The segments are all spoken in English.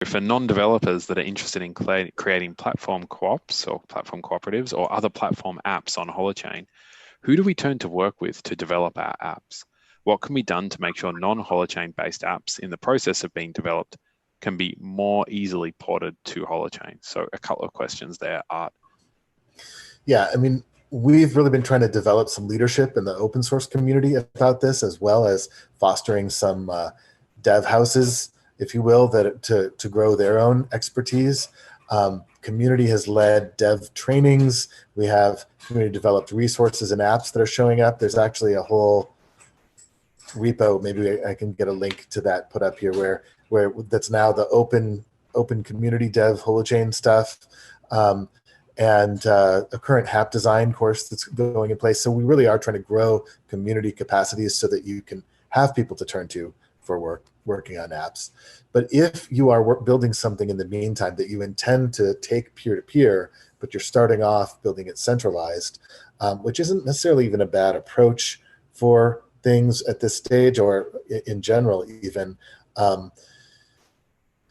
for non-developers that are interested in creating platform co-ops or platform cooperatives or other platform apps on Holochain, who do we turn to work with to develop our apps? What can be done to make sure non-Holochain based apps in the process of being developed can be more easily ported to Holochain? So a couple of questions there, Art. Yeah, I mean, we've really been trying to develop some leadership in the open source community about this, as well as fostering some dev houses, if you will, that to grow their own expertise. Community has led dev trainings. We have community developed resources and apps that are showing up. There's actually a whole repo, maybe I can get a link to that put up here, where that's now the open community dev Holochain stuff. And a current HAP design course that's going in place. So we really are trying to grow community capacities so that you can have people to turn to for working on apps. But if you are building something in the meantime that you intend to take peer-to-peer, but you're starting off building it centralized, which isn't necessarily even a bad approach for things at this stage or in general even,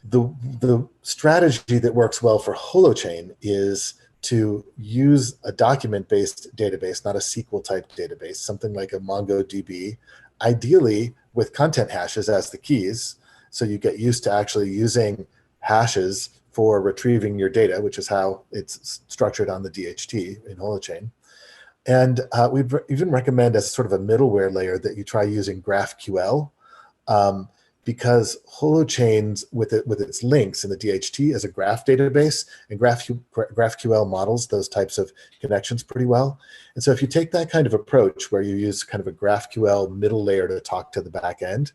the strategy that works well for Holochain is to use a document-based database, not a SQL-type database, something like a MongoDB, ideally with content hashes as the keys. So you get used to actually using hashes for retrieving your data, which is how it's structured on the DHT in Holochain. And we'd even recommend as sort of a middleware layer that you try using GraphQL, because Holochains with its links in the DHT as a graph database, and GraphQL models those types of connections pretty well. And so if you take that kind of approach where you use kind of a GraphQL middle layer to talk to the back end,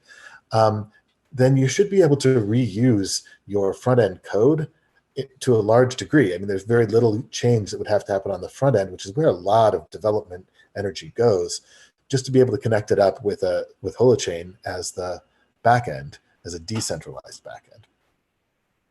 then you should be able to reuse your front end code to a large degree. I mean, there's very little change that would have to happen on the front end, which is where a lot of development energy goes, just to be able to connect it up with Holochain as the backend, as a decentralized backend.